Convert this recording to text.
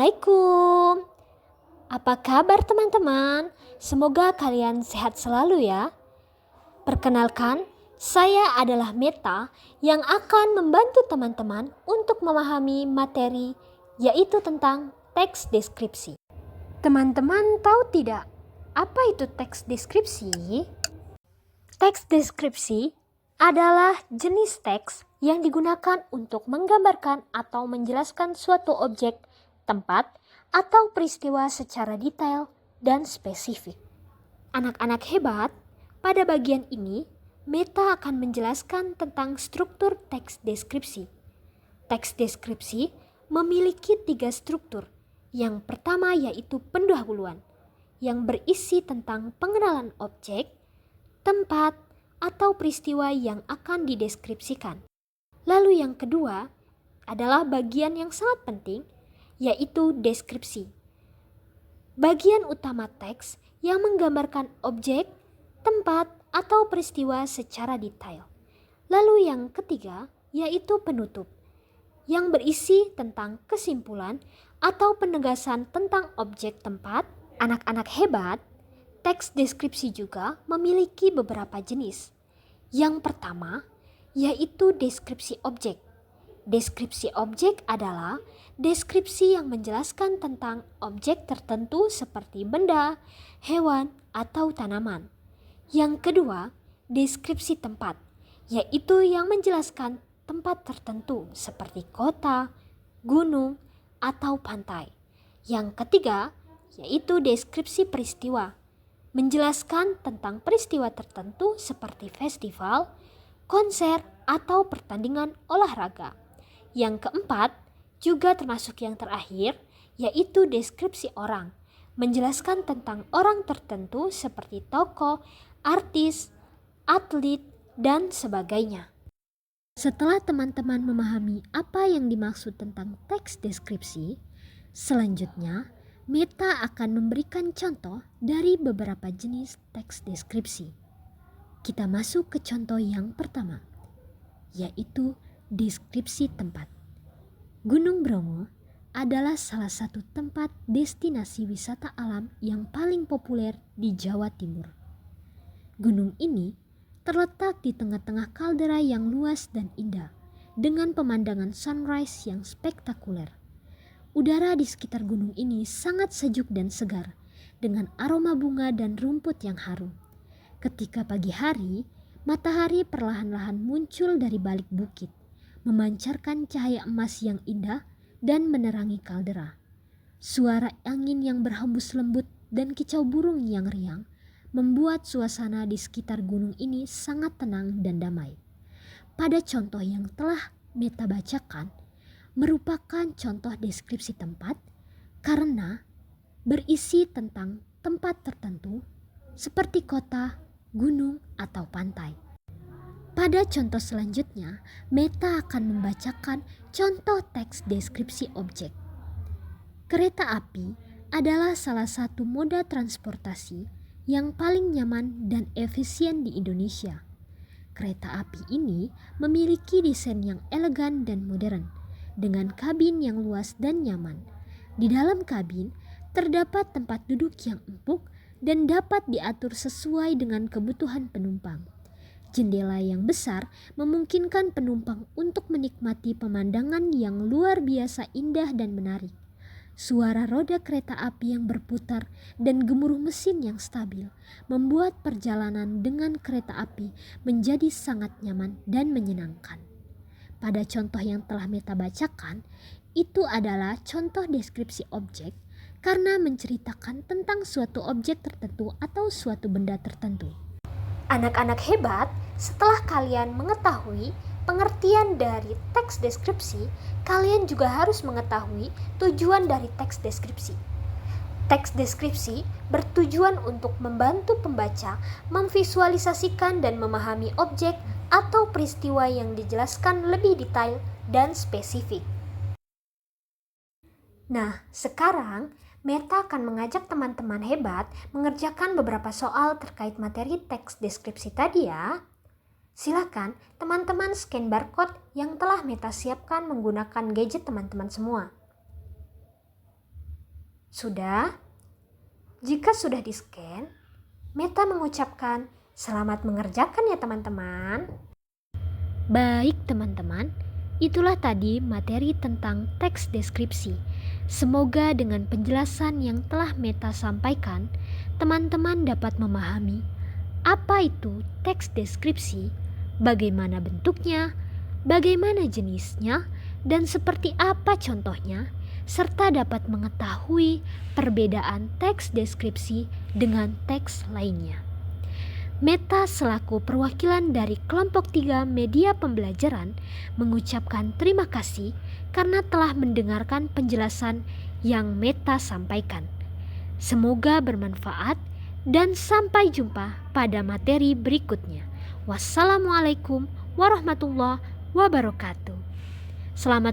Assalamualaikum. Apa kabar teman-teman? Semoga kalian sehat selalu ya. Perkenalkan, saya adalah Meta yang akan membantu teman-teman untuk memahami materi yaitu tentang teks deskripsi. Teman-teman tahu tidak apa itu teks deskripsi? Teks deskripsi adalah jenis teks yang digunakan untuk menggambarkan atau menjelaskan suatu objek, tempat, atau peristiwa secara detail dan spesifik. Anak-anak hebat, pada bagian ini Meta akan menjelaskan tentang struktur teks deskripsi. Teks deskripsi memiliki 3 struktur. Yang pertama yaitu pendahuluan, yang berisi tentang pengenalan objek, tempat, atau peristiwa yang akan dideskripsikan. Lalu yang kedua adalah bagian yang sangat penting, yaitu deskripsi. Bagian utama teks yang menggambarkan objek, tempat, atau peristiwa secara detail. Lalu yang ketiga yaitu penutup, yang berisi tentang kesimpulan atau penegasan tentang objek, tempat. Anak-anak hebat, teks deskripsi juga memiliki beberapa jenis. Yang pertama yaitu deskripsi objek. Deskripsi objek adalah deskripsi yang menjelaskan tentang objek tertentu seperti benda, hewan, atau tanaman. Yang kedua, deskripsi tempat, yaitu yang menjelaskan tempat tertentu seperti kota, gunung, atau pantai. Yang ketiga, yaitu deskripsi peristiwa, menjelaskan tentang peristiwa tertentu seperti festival, konser, atau pertandingan olahraga. Yang keempat, juga termasuk yang terakhir, yaitu deskripsi orang, menjelaskan tentang orang tertentu seperti tokoh, artis, atlet, dan sebagainya. Setelah teman-teman memahami apa yang dimaksud tentang teks deskripsi, selanjutnya Meta akan memberikan contoh dari beberapa jenis teks deskripsi. Kita masuk ke contoh yang pertama, yaitu deskripsi tempat. Gunung Bromo adalah salah satu tempat destinasi wisata alam yang paling populer di Jawa Timur. Gunung ini terletak di tengah-tengah kaldera yang luas dan indah, dengan pemandangan sunrise yang spektakuler. Udara di sekitar gunung ini sangat sejuk dan segar, dengan aroma bunga dan rumput yang harum. Ketika pagi hari, matahari perlahan-lahan muncul dari balik bukit, memancarkan cahaya emas yang indah dan menerangi kaldera. Suara angin yang berhembus lembut dan kicau burung yang riang membuat suasana di sekitar gunung ini sangat tenang dan damai. Pada contoh yang telah Meta bacakan, merupakan contoh deskripsi tempat karena berisi tentang tempat tertentu seperti kota, gunung, atau pantai. Pada contoh selanjutnya, Meta akan membacakan contoh teks deskripsi objek. Kereta api adalah salah satu moda transportasi yang paling nyaman dan efisien di Indonesia. Kereta api ini memiliki desain yang elegan dan modern, dengan kabin yang luas dan nyaman. Di dalam kabin terdapat tempat duduk yang empuk dan dapat diatur sesuai dengan kebutuhan penumpang. Jendela yang besar memungkinkan penumpang untuk menikmati pemandangan yang luar biasa indah dan menarik. Suara roda kereta api yang berputar dan gemuruh mesin yang stabil membuat perjalanan dengan kereta api menjadi sangat nyaman dan menyenangkan. Pada contoh yang telah Meta bacakan, itu adalah contoh deskripsi objek karena menceritakan tentang suatu objek tertentu atau suatu benda tertentu. Anak-anak hebat, setelah kalian mengetahui pengertian dari teks deskripsi, kalian juga harus mengetahui tujuan dari teks deskripsi. Teks deskripsi bertujuan untuk membantu pembaca memvisualisasikan dan memahami objek atau peristiwa yang dijelaskan lebih detail dan spesifik. Nah, sekarang Meta akan mengajak teman-teman hebat mengerjakan beberapa soal terkait materi teks deskripsi tadi ya. Silakan teman-teman scan barcode yang telah Meta siapkan menggunakan gadget teman-teman semua. Sudah? Jika sudah di-scan, Meta mengucapkan selamat mengerjakan ya teman-teman. Baik teman-teman, itulah tadi materi tentang teks deskripsi. Semoga dengan penjelasan yang telah Meta sampaikan, teman-teman dapat memahami apa itu teks deskripsi, bagaimana bentuknya, bagaimana jenisnya, dan seperti apa contohnya, serta dapat mengetahui perbedaan teks deskripsi dengan teks lainnya. Meta selaku perwakilan dari kelompok 3 media pembelajaran mengucapkan terima kasih karena telah mendengarkan penjelasan yang Meta sampaikan. Semoga bermanfaat dan sampai jumpa pada materi berikutnya. Wassalamualaikum warahmatullahi wabarakatuh. Selamat